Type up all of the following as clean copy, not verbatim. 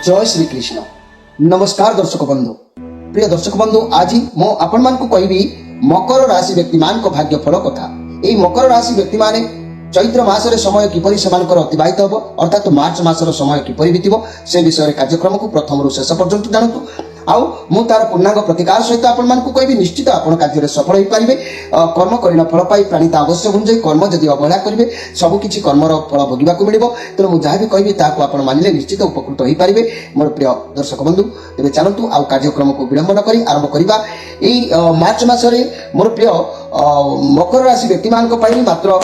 जय श्री कृष्ण। नमस्कार दर्शक बंधु, प्रिय दर्शक बंधु, आज मो आपण मान को कहबी मकर राशि व्यक्ति मान को भाग्य फल कथा। एई मकर राशि व्यक्ति माने चैत्र मासरे समय किपरि सेमानकर अतिबाहित हबो अर्थात मार्च मासर समय किपरि बीतिबो से विषय कार्यक्रम को प्रथम रु शेष पर्यंत जानतु। आउ मु तार पूर्णांग प्रतिकार सहित आपण मान को कहबी निश्चित आपण कार्य सफल होई पारिबे। कर्म करिना फल पाई प्राणित अवश्य भुंजे कर्म जदि अवहेला करिवे सब किछि कर्मर फल भोगिबा को मिलिबो। तेणु मु जहाँ भी कहबी ताको आपण मानिले निश्चित उपकृत होई पारिबे। मोर प्रिय दर्शक बंधु, तेबे चलंतु आउ कार्यक्रम को विलंब न करी आरंभ करिबा। एई मार्च मासरे मोर प्रिय मकर राशि व्यक्ति मान को पाई मात्र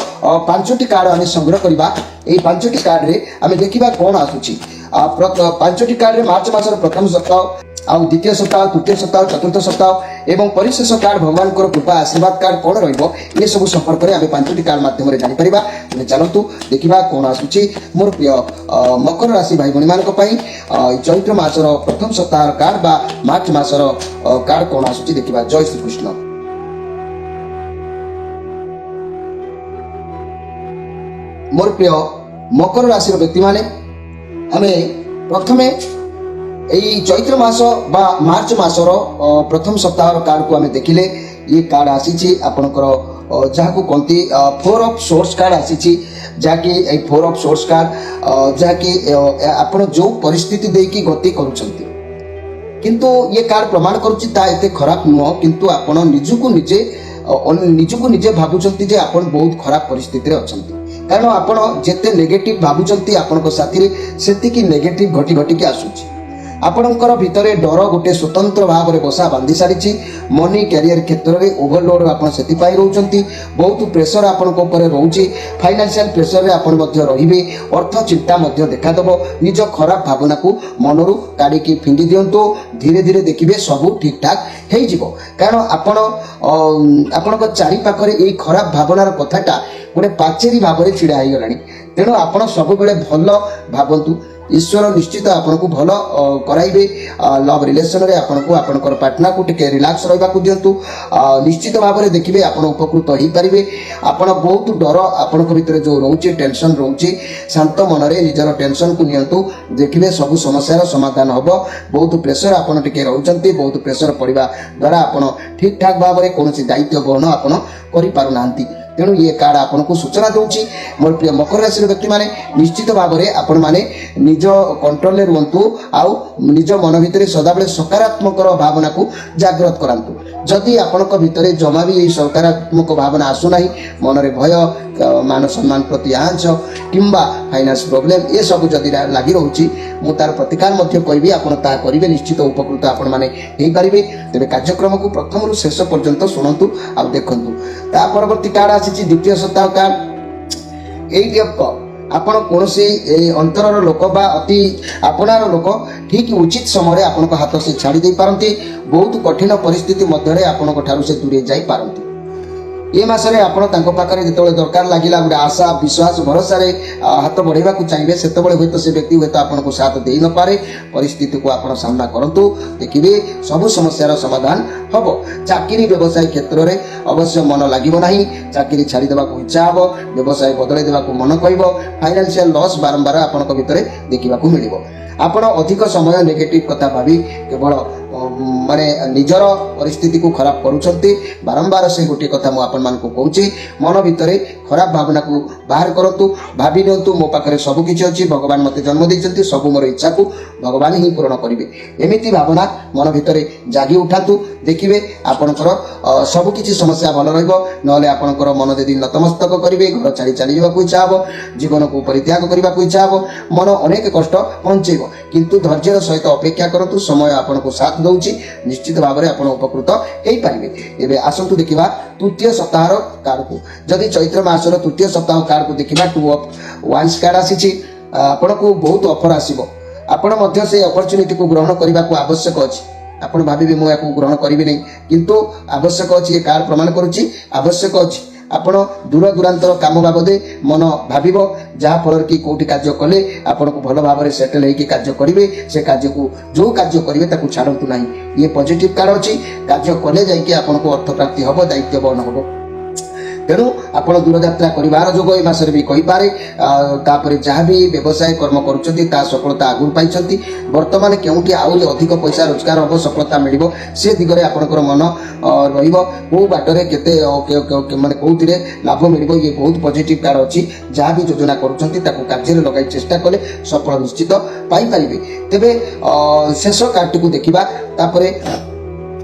5टी कार्ड आमे संग्रह करिबा। एई 5टी कार्ड रे आमे देखिबा कोन आसुची। 5टी कार्ड रे मार्च मासर प्रथम सप्ताह आउ द्वितीय सप्ताह, तृतीय सप्ताह, चतुर्थ सप्ताह एवं परिशेष कार्ड भगवान कृपा आशीर्वाद कार्ड कौन रहिबो ये सब संपर्क में आम 5टी कार्ड माध्यम जानी परिबा। चलतु देखा कौन आसुची मोर प्रिय मकर राशि भाई भणी मानक पई चैत्र मासर प्रथम सप्ताह कार्ड बा मार्च मासर कार्ड कौन आसुची देखिबा। जय श्री कृष्ण। मोर प्रिय मकर राशि व्यक्ति माने हमें प्रथमे एई चैत्र मास बा मार्च मासर प्रथम सप्ताह कार्ड को आमे देखिले। ये कार्ड आसीची आपनकर जहाकू कोंती 4 ऑफ सोर्स कार्ड आसीची जाकी ए 4 ऑफ सोर्स कार्ड जाकी आपण जो परिस्थिति देकी गति करूछंती किंतु ये कार्ड प्रमाण करूची ता एते खराब नुह किंतु आपण निजको निजे भाबुचंती जे आपण बहुत खराब परिस्थिति रे अछंती कारण आपण जेते नेगेटिव भाबुचंती आपनको साथी रे सेति की नेगेटिव घटी घटी के आसुची। आपणकर भितरे डर गोटे स्वतंत्र भाव में बसा बांधी सारी मनी कैरियर क्षेत्र में ओभरलोड आपण से रोचंती बहुत प्रेसर आपण रोचे फाइनेंशियल प्रेसर आपण रे अर्थ चिंता देखादेव निज खराब भावना को मनरू काढ़ी फिंगी दिंतु धीरे धीरे देखिए सब ठीक ठाक हो कारण आपण चारि पाखरे ये खराब भावनार कथाटा गोटे पाचेरी भाव में छिड़ा हो गलानी। तेणु आपण सब बेले भल भावतु ईश्वर निश्चित आपन को भल कराइबे। लव रिलेशन रे आपन को आपनकर पार्टनर को टिके रिलैक्स रहबा को दियंतु निश्चित भाव में देखिबे आपन उपकृत होई परिबे। आपन बहुत डर आपन को भीतर जो रहउची टेंशन रहउची शांत मन रे निजर टेंशन को नियंतु देखिबे सब समस्या समाधान होबो। बहुत प्रेशर आपन टिके रहउचंती बहुत प्रेशर पड़िबा द्वारा आपन ठीक ठाक भाव में कोनोसी दायित्व ग्रहण आपन करि पारु नांती। तेणु ये कार्ड आपन को सूचना दूची मोर प्रिय मकर राशि व्यक्ति माने निश्चित भाव में आपण माने निज कंट्रोल रे रुहंतु आउ निज मन भितर सदाबले सकारात्मक भावना को जागृत करांतु। जदि आपनक भितर जमा भी सकारात्मक भावना आसु नाही मन रे भय मान सम्मान प्रति आंच किंबा फाइनेंस प्रॉब्लम ये सब जदि लागि रहउची मु तार प्रतिकार मध्य कहबी आपण ता करिवे निश्चित उपकृत आपण माने हेई परिबे। तेबे कार्यक्रम को प्रथम रु शेष पर्यंत सुनंतु आ देखंतु। ता परवर्ती कार्ड आसी द्वितीय सप्ताह कार्ड एई आपण कोनसी अंतरर लोक बा अति आपनार लोक ठीक उचित समय आपण हाथ से छाड़ी दे पारंती बहुत कठिन परिस्थिति मध्य आपण ठारू से दूरे जाई पारंती। ये मासरे आपण तांको पाखरे जेतबेले दरकार लागिला गोटे आशा विश्वास भरोसा रे हाथ बढ़ेबा को चाहिए सेतबेले होय तो से व्यक्ति होय तो आपण को साथ देई न पारे परिस्थिति को आपण सामना करंतु देखिबे सब समस्यार समाधान हबो। चाकरी व्यवसाय क्षेत्र रे अवश्य मन लागिबो नाही चाकरी छाड़ी देबा को इच्छा हबो व्यवसाय बदलै देबा को मन कहबो फाइनेंशियल लॉस बारंबार आपण को भितरे देखिबा को मिलिबो। आपण अधिक समय नेगेटिव कथा भाभी केवल माने निजर परिस्थिति को खराब करूछंती बारंबार से गोटे कथा मु आपण मान को कहूची मन भितरे खराब भावना को बाहर करंतु भाभी नियंतु मो पाखरे सब किछि अछि भगवान मते जन्म दैछंती सब मोर इच्छा को भगवान ही पूर्ण करिवे एमिति भावना मन भितरे जागी उठातु देखिबे आपनकर सब किछि समस्या भल रहइबो। नले आपनकर मन जदि नतमस्तक करिवे घर छाड़ी चली जाबा को इच्छा हबो जीवन को परित्याग करबा को इच्छा हबो मन अनेक कष्ट पहुंचेबो किंतु धैर्यर सहित अपेक्षा करंतु समय आपन को साथ दउची निश्चित भाव में आपन उपकृत हेई पारिबे। एबे आसंतु देखिबा तृतीय सप्ताह कार्ड को जदि चैत्र मासर तृतीय सप्ताह कार्ड को देखिबा 2 ऑफ वांस कार्ड आसीची आपन को बहुत ऑफर आसीबो आपण मध्य से अपॉर्चुनिटी को ग्रहण करबा को आवश्यक अछि। आपण भाबिबे मो याको ग्रहण करिबे नै किंतु आवश्यक अछि ये कार्ड प्रमाण करूची आवश्यक अछि आपण दूर दूरांतर काम बाबदे मन भाबिबो जहाँ फल कि कोठी कार्य कले आपण को भल भाव में सेटल होगी कार्य करेंगे से कार्य को जो कार्य करेंगे ताकू छाड़ू ना ये पॉजिटिव कार्ड अच्छी कार्य कले जाकि आपन को अर्थ प्राप्ति हम दायित्व बहन हम। तेणु आपण दूरयात्रा कर जोग ए मासरे भी कहीपे तापर जहाँ भी व्यवसाय कर्म कर सफलता आगु पाई बर्तमान केउठी आउरी अधिक पैसा रोजगार हम सफलता मिल से दिगरे आपंकर मन रो बाटर के माने कौथिरे लाभ मिल ये बहुत पॉजिटिव कार्ड अच्छी जहाँ भी योजना कर लगे चेष्टा कले सफल निश्चित पाई पारे तेरे शेष कार्ड को देखा तापर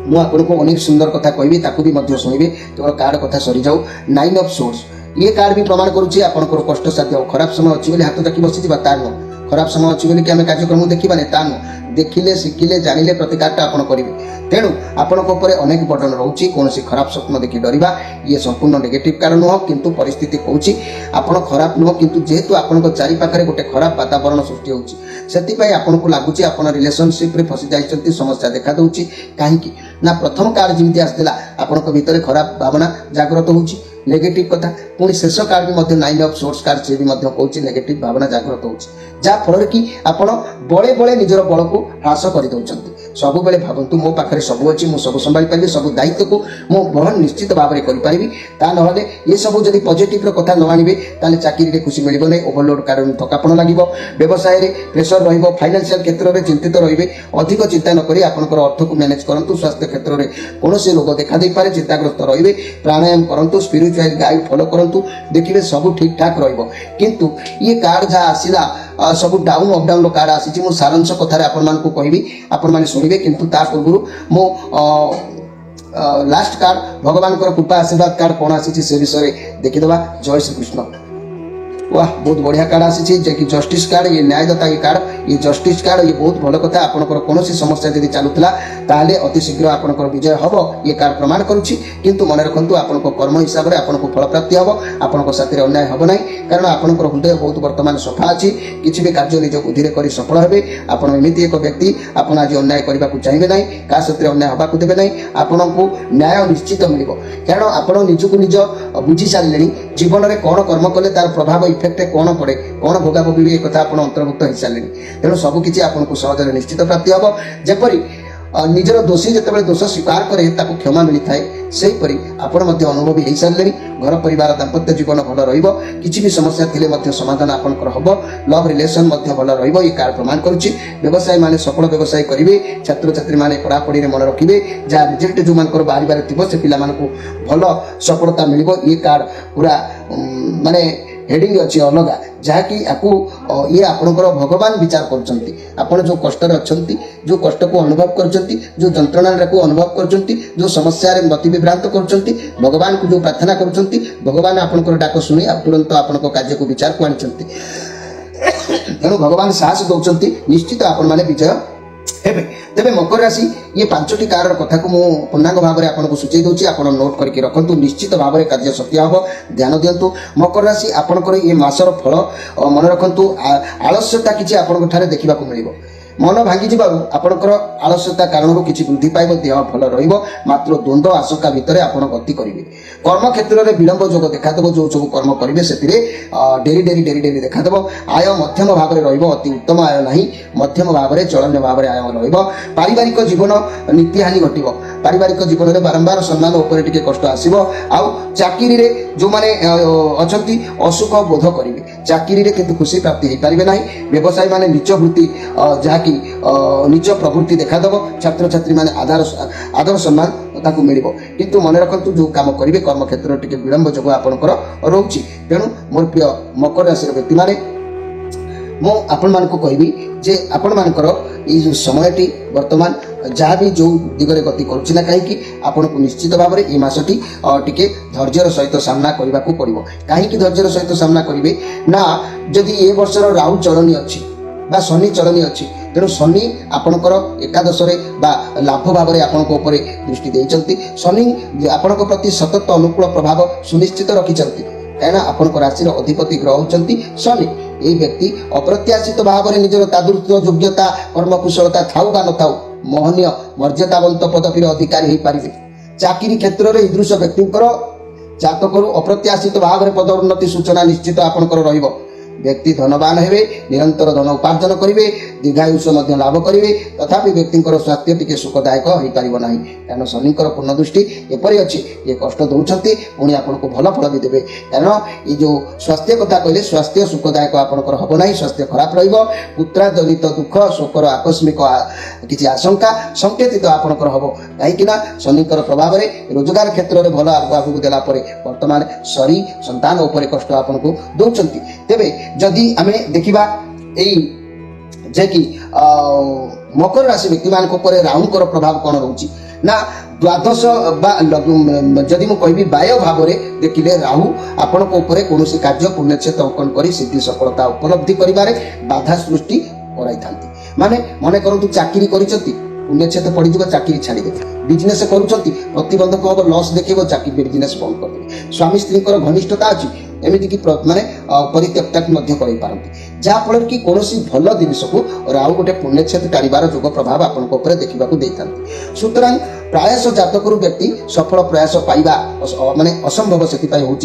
मुझे अनेक सुंदर कथा कहि भी शुणे केवल कार्ड कथा सरी जाऊ 9 ऑफ सोर्स ये कार्ड भी प्रमाण करुच्ची आपंकर कष्ट साध्य खराब समय अच्छी हाथ जाकि बसी तार खराब समय अच्छी बोली आम कार्यक्रम देखा तानु देखिले शिखिले जानिले प्रतिकारटा आपण करेंगे तेणु आपण अनेक बर्डन रोचे कौन खराब स्वप्न देखी डरवा ये संपूर्ण नेगेटिव कारण नुह किंतु परिस्थिति कौची आपण खराब नुह किंतु जेहेतु आपण चारिपाखे गोटे खराब वातावरण सृष्टि होती आपको लगुच आप रिलेशनशिप रे फसी जाइछंती समस्या देखा दूची कहीं ना प्रथम कार्ड जमी आसला आपण भितर खराब भावना जागृत होची नेगेटिव कथा पुणी शेष कार्ड भी 9 ऑफ सोर्स कार्ड से भी कहूँ नेगेटिव भावना जागृत हो फल कि आप बड़े बड़े निजर बल को ह्रास कर सब बेले भावतु मो पाखे सब अच्छी मुझे सब संभाली पारि सब दायित्व को मो बहन निश्चित भाव में करें ता ना ये सब जब पॉजिटिव कथा न आने ताले चाकरी में खुशी मिल नहीं ओवरलोड कारण थकापन लगे व्यवसाय प्रेसर फाइनेंशियल क्षेत्र में चिंतित रे अधिक चिंता नक आपंकर अर्थ को मैनेज करूँ स्वास्थ्य क्षेत्र में कौन रोग देखा दे पारे चिंताग्रस्त रे प्राणायाम करूँ स्पिरिचुअल गाइड फॉलो करूँ देखिए सब ठीक ठाक रु ये कार्ड जहाँ आसला सब डाउन अप डाउन कार्ड आसी मु सारांश कथार कहि आपण मैंने शुणे किंतु ता पूर्व मो लास्ट कार्ड भगवान कृपा आशीर्वाद कार्ड कौन आसी से विषय देखीदे जय श्री कृष्ण वाह बहुत बढ़िया कार्ड आसी कि जस्टिस कार्ड ये न्यायदाता ये कार्ड ये जस्टिस कार्ड ये बहुत भल कथा आपंकर कौन समस्या जब चलूला ताले अति शीघ्र आपंकर विजय हम ये कार्ड प्रमाण करुच्ची किंतु मन रखु आप कर्म हिसाब से आपको फल प्राप्ति हम आपंक साथी अन्याय हम ना कारण आपंकर हृदय बहुत वर्तमान सफा अच्छी किसी भी कार्य निज बुद्धि कर सफल हे आपमती एक व्यक्ति आप आज अन्याय करने को चाहिए ना क्या साथी अन्याय हाँक देवे ना आपन को न्याय निश्चित मिल कारण आप निजक निज बुझी सारे जीवन में कौन कर्म कले तार प्रभाव इफेक्ट कौन पड़े कौन भोगाभोगी एक कथा आप अंतर्भुक्त हो सारे तेणु सबकि आपको सहज निश्चित प्राप्ति हम जपरी निजर दोषी जिते दोष स्वीकार करे ताको क्षमा मिलता है सेहीपरि आपण अनुभवी हो सारे घर परिवार दाम्पत्य जीवन भल रही भी समस्या थिले समाधान आपंकर हम लव रिलेशन भल रही कार्ड प्रमाण करुच्ची व्यवसाय माने सफल व्यवसाय करेंगे छात्र छात्री माने पढ़ापढ़ी मन रखिए जहाँ रिजल्ट जो मान बाहर थी से पिला भल सफलता मिल ये कार्ड पूरा माने हेडिंग अच्छी अलग जहाँकि ये आपंकर भगवान विचार कर जो कष्ट अच्छा जो कष्ट को अनुभव कर जो जंत्रणा को अनुभव कर समस्या मति विभ्रांत कर भगवान को जो प्रार्थना कर भगवान आपंकर डाक शुणी तुरंत आपण कार्य को विचार को आनी तेणु भगवान साहस दौरान निश्चित आपण मैंने विजय हेबे तेबे मकर राशि ये 5टी कार्ड कथा को मु पूर्णांग भाव में आपको सूचई दूची आप नोट करके रखु निश्चित भाव में कार्य सत्य हम ध्यान दिंतु मकर राशि आपंकर ये मासर फल मन रखु आलस्यता किसी आपंठ देखा मिल मन भांगी आपंकर आलस्यता कारण किसी वृद्धि पाइब देह भल रत्र द्वंद्व आशंका भितर आप गति करेंगे कर्म क्षेत्र में विलंब जोग देखादेव जो सब कर्म करेंगे से डेरी डेरी डेरी डेरी देखादेव आय मध्यम भाव में अति उत्तम आय ना मध्यम भाव में चलन्य भाव में आय पारिवारिक जीवन नीतिहानि घट पारिवारिक जीवन में बारंबार सम्मान उपर टिके कष्ट आसो आउ चाकरी जो मैंने अच्छा असुख बोध करेंगे चाकरी में किंतु खुशी प्राप्ति हो पारे ना व्यवसायी माने नीच वृत्ति जहाँकि नीच प्रवृत्ति देखादेव छात्र छात्री माने आदर सम्मान ताकू मिल किंतु मन रखु जो काम करेंगे कर्म क्षेत्र टिके विलंब जोग आपंकर रोचे तेणु मोर प्रिय मकर राशि व्यक्ति माने मु आपण मानक कहबी जे आपण मानकर ये समयटी वर्तमान जहाँ भी जो दिगरे गति करुच्छी कहीं आपन को निश्चित भाव में ये मसटी टिके धैर्यर सहित सामना करने को पड़ो कहीं धैर्यर सहित सामना करेंगे ना जदि ए वर्षर राहु चरणी अच्छी बा शनि चरणी अच्छी तेणु शनि आपणकर एकादश लाभ भाव में आपण दृष्टि देते शनि आपण प्रति सतत अनुकूल प्रभाव सुनिश्चित रखिंट कहीं आपण राशि अधिपति ग्रह होती शनि ये व्यक्ति अप्रत्याशित भाव में निजर तादृश योग्यता कर्मकुशलता थाऊ बा न थाऊ मोहनीय मर्यादावंत पदवीर अधिकारी हो पारे चाकरी क्षेत्र में ईदृश व्यक्ति जातक अप्रत्याशित भाव में पदोन्नति सूचना निश्चित आपंकर व्यक्ति धनवान हेबे निरंतर धन उपार्जन करेंगे दीर्घायुष लाभ करेंगे तथापि व्यक्ति स्वास्थ्य टी सुखदायक हो पार ना कारण शनि पूर्ण दृष्टि एपरी अच्छी ये कष्ट दौरान पुणी आपको भल फल भी देवे कारण ये जो स्वास्थ्य कथा कहले स्वास्थ्य सुखदायक आपंकर हम ना स्वास्थ्य खराब रुत्राजनित दुख शोकर आकस्मिक किसी आशंका संकेतित आपंकर हम कहीं शनि प्रभाव में रोजगार क्षेत्र में भल आगू देलापर वर्तमान शनि संतान उपर कष्ट आपको दौरान तेरे जदि आम देखा जे कि मकर राशि व्यक्ति मान राहुंकर प्रभाव कौन रोचे ना द्वादश जदि मुझे बाह्य भाव में देखिले राहु आपण कौन कार्य पुण्यक्षेत्र अर्पण कर सिद्धि सफलता उपलब्धि कर बाधा सृष्टि कराई माने मन करूँ चाकरी कर पुण्यक्षेत्र पड़ जाए चाकरी छाड़दे बिजनेस करुँच प्रतिबंधक हम लस देखेब चाकरी बिजनेस बंद कर स्वामी स्त्री घनिष्ठता अच्छी एमती कि माने परित्यक्ता पारती जहाँफल कि कौन भल जिनस को राहु गोटे पुण्यक्षेत्र टाणिबार जोग प्रभाव आपको देखा सुतरां प्रयास जातक व्यक्ति सफल प्रयास पाइबा माने असंभव से राहु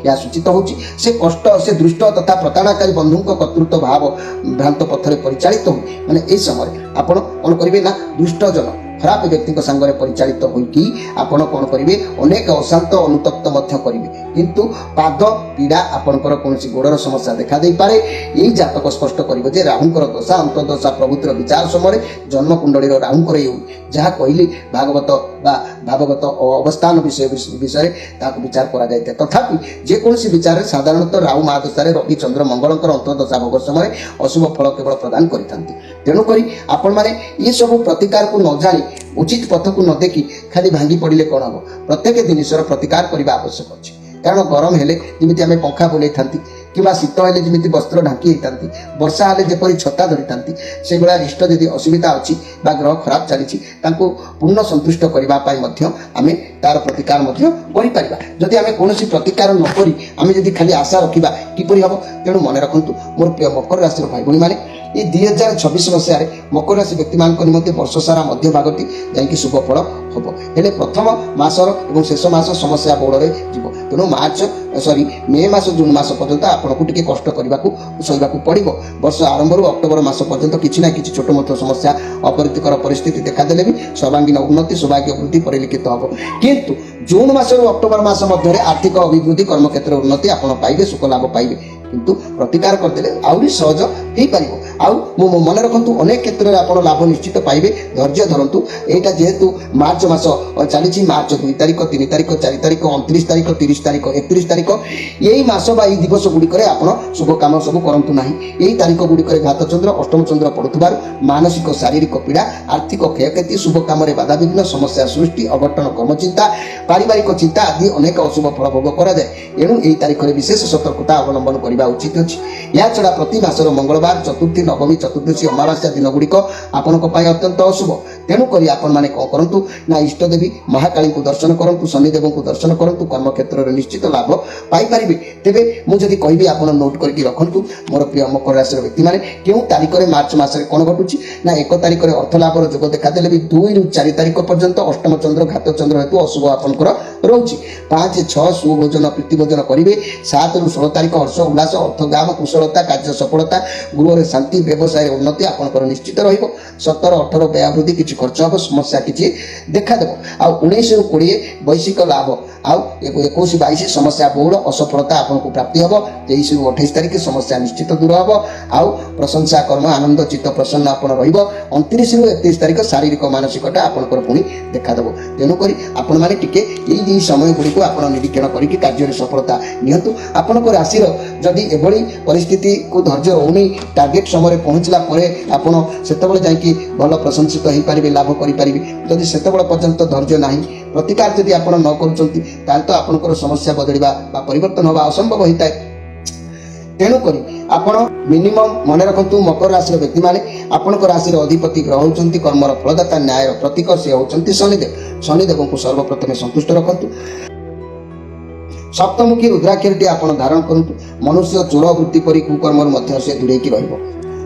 यह सूचित होची से कष्ट से दृष्ट तथा प्रताड़नाकारी बंधु कर्तृत्व भाव भ्रांत पथरे परिचालित हो माने ए समय आपण कौन करेंगे ना दुष्ट जन खराब व्यक्ति सांगे परिचालित होइकी आपण कौन करेंगे अनेक अशांत अनुतप्त करेंगे किंतु पाद पीड़ा आपणकर कौन गोड़र समस्या देखा दे पारे यही जातक स्पष्ट कर राहुंकर दशा अंतर्दशा प्रभुतिर विचार समय जन्म कुंडली राहुंकर जहाँ कहली भागवत बा भागवत अवस्थान विषय विचार कर तथापि जेकोसी विचार साधारणतः राहु महादशा रवि चंद्र मंगलकर अंतर्दशा भोग समय अशुभ फल केवल प्रदान करते तेणुक आपण मैंने ये सब प्रतिकार को न जानी उचित पथ को न देखी खाली भांगी पड़े कौन हम प्रत्येक जिनसर प्रतिकार करने आवश्यक अच्छे कारण गरम हेले जमी आम पंखा बुलाई था कि शीत हेले जमी वस्त्र ढांकी होता वर्षा हेले जपरी छता धरी था से भाया इष्ट जदि असुविधा अच्छी ग्रह खराब चली पूर्ण संतुष्ट करने आम तार प्रतिकार जदि आम कौन प्रतिकार नक आम जदि खाली आशा रखा किपरि हम तेणु मन रखु मोर प्रिय मकर राशि भाई भूणी मैंने ये 2026 मसीह मकर राशि व्यक्ति मान निमंते वर्ष सारा मध्य भागटी जाकि शुभ फल हम हेले प्रथम मासर और शेष मास समस्या बोर्ड में जीव तेणु मार्च सॉरी मे मास जून मास पर्यंत आपको टी कष्ट करने को सहवा पड़ो वर्ष आरंभ अक्टोबर मास पर्यंत किसी ना कि छोट मोट समस्या अपरीतिकर परिस्थिति देखादेले भी सर्वांगीन उन्नति सौभाग्य वृद्धि परिलक्षित हम किंतु जून मास अक्टोबर मास मध्य आर्थिक अभिवृद्धि कर्मक्षेत्र उन्नति आप पाइबे सुख लाभ पाइबे किंतु प्रतिकार करदे आहरी सहज हो पार मन रखु अनेक क्षेत्र में आप लाभ निश्चित पाइबे धैर्य धरतु यहाँ जेहेतु मार्च मास चली मार्च 2 तारिख 3 तारिख 4 तारिख 29 तारिख 30 तारिख 31 तारिख यही मास बा दिवस गुड़िक शुभ कम सब करूँ ना यही तारिख गुड़िक घात चंद्र अष्टम चंद्र पड़ुवर मानसिक शारीरिक पीड़ा आर्थिक क्षयक्षति शुभ कम बाधाविघ्न समस्या सृष्टि अघटन कर्मचिंता पारिवारिक चिंता आदि अनेक अशुभ फल भोग कराए एणु यही तारिख में विशेष सतर्कता अवलंबन करने उचित अच्छी या छड़ा प्रति मासर मंगलवार चतुर्थी नवमी चतुर्दशी अमावास्या दिन गुड़िक आपण अत्यंत अशुभ तेणुक आपण मैंने कौन करूँ ना इष्टदेवी महाकाली को दर्शन करूँ शनिदेव को दर्शन करूँ कर्म क्षेत्र में निश्चित लाभ पाइपर तेरे मुझे कहि आप नोट करके रखु मोर प्रिय मकर राशि व्यक्ति मैंने क्यों तारीख में मार्च मसरे कौन घटुची ना 1 तारिख में अर्थ लाभर जोग देखादेले भी 2 ରୁ 4 तारिख पर्यंत अष्टम चंद्र घात चंद्र हेतु अशुभ आपंकर रोचे 5 6 सुभोजन प्रीति भोजन करेंगे 7 ରୁ 16 तारिख हर्ष उल्लास अर्थगाम कुशलता कार्य सफलता गृह शांति व्यवसाय उन्नति आपंकर निश्चित रहिबो 17 18 व्यय वृद्धि किसी खर्च हम समस्या किसी देखादेव आ 19 ରୁ 20 वैश्विक लाभ आउ 21 22 समस्या बहुल असफलता आपको प्राप्ति हम 23 ରୁ 28 तारिख समस्या निश्चित दूर हम आउ प्रशंसा कर्म आनंद चित्त प्रसन्न आपन रहिबो 29 ରୁ 31 तारिख शारीरिक मानसिकता आपनकर पुणी देखादेव तेणुक आपण मैंने टिके यही समय गुड़ी को आप निरीक्षण करके कार्य सफलता निहतु आपण राशि जदि एभली परिस्थिति को धैर्य रोनी टार्गेट समय पहुँचला आपड़ से जाकि भल प्रशंसित हो पारे लाभ करें जदि से पर्यंत धैर्य ना प्रतिकार जदि आप न कर तो आपंकर समस्या बदलवा परिवर्तन हवा असंभव होता है तेणुक आपण मिनिमम मन रखु मकर राशि व्यक्ति मैंने आपण राशि अधिपति ग्रह होती कर्मर फलदाता न्याय प्रतीक से होती शनिदेव शनिदेव को सर्वप्रथम संतुष्ट रखु सप्तमुखी रुद्राक्षर आप धारण करूँ मनुष्य चोर वृत्ति पर कुकर्म से दूरे रही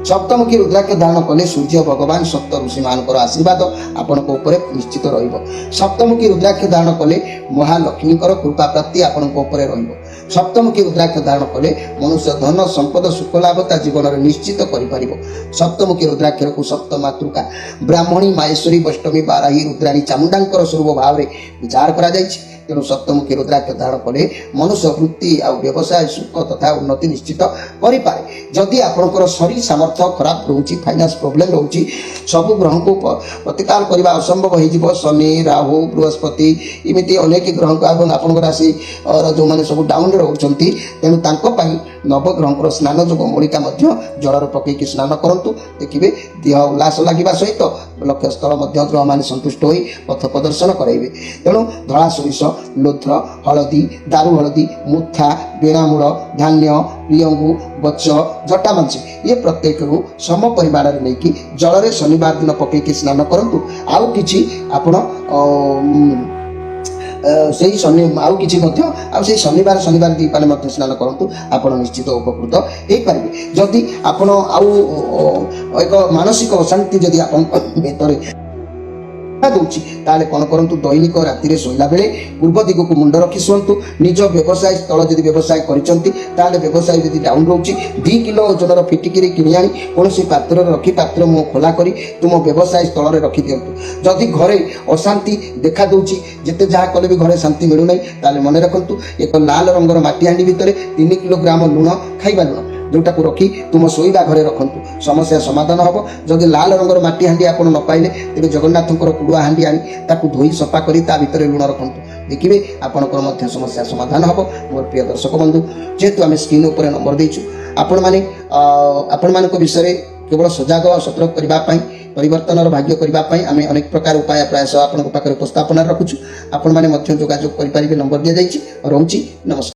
सप्तमुखी रुद्राक्ष धारण कले सूर्य भगवान सप्त ऋषि मानकर आशीर्वाद आपनक ऊपर निश्चित रहिबो। सप्तमुखी रुद्राक्ष धारण कले महालक्ष्मी कृपा प्राप्ति आपनक ऊपर रहिबो। सप्तमुखी रुद्राक्ष धारण कले मनुष्य धन संपद सुख लाभता जीवन में निश्चित करिपारिब। सप्तमुखी रुद्राक्ष को सप्त मातृका ब्राह्मणी माहेश्वरी वैष्णवी बाराही रुद्राणी चामुंडांकर स्वरूप भाव में विचार करा जायछि। तेणु सप्तमुखी रुद्राक्ष धारण कले मनुष्य वृत्ति आ व्यवसाय सुख तथा उन्नति निश्चित करिपारे। जदि आपनकर शरीर सामर्थ्य खराब रोची फाइनान्स प्रोब्लेम रोची सब ग्रह को प्रतिकार करने असंभव हो शनि राहु बृहस्पति इमिति अनेक ग्रह को आपन राशि जो मैंने सब डाउन रोचंती तेणु नवग्रह स्नान जो मणिका जलर पकईकि स्नान करंतु देखिए देह उल्लास लगे सहित लक्ष्य स्थल ग्रह मान संतुष्ट हो पथ प्रदर्शन कराइबे। तेणु धला सोरिष लोध्र हलदी दारू हलदी मुथा बेणामूल धान्य प्रियंगु बच्च जटामांसी ये प्रत्येक सम परिमाण नहीं कि जल शनिवार दिन पकईकि स्नान करंतु आउ किछि आपण से शनिवार दीपाने स्नान करूँ आप निश्चित उपकृत हो पारे। जदि आपण एक मानसिक अशांति जदि भीतर दूची ताले कौन करंतु दैनिक राति शोला बेले पूर्व दिग को मुंड रखी शुंतु। निज व्यवसाय स्थल जदि व्यवसाय करते व्यवसाय जदि डाउन रोचे 2 किलो ओजन फिटिकी किणी आनी कौन पात्र रखी पात्र मुँह खोला करी तुम व्यवसाय स्थल रखी दिंतु। जदि घरे अशांति देखा दूची जिते जहाँ कले भी घरे शांति मिलूना ताले मन रखु एक लाल रंगर माटी हांडी भितर 3 किलोग्राम लुण खाइबा लुण जोटा को रखी तुम शोइबा घरे रखु समस्या समाधान हम। जदि लाल रंगर माटी हांडी आप न पाइले तेज जगन्नाथ कुड़ुआ हांडी आनी ताकू धोई सफा करी ता भितर लुण रखु देखिए आपंकर समस्या समाधान हम। मोर प्रिय दर्शक बंधु जेहेतु आम स्क्रीन उपर नंबर देचु आपण मान विषय केवल सजग और सतर्क करने परिवर्तन भाग्य करने आम अनेक प्रकार उपाय प्रयास आपन पाखे उपस्थापन रखुचु। आपण मैंने जोगाजोग करें नंबर दि जाइए। रोची नमस्कार।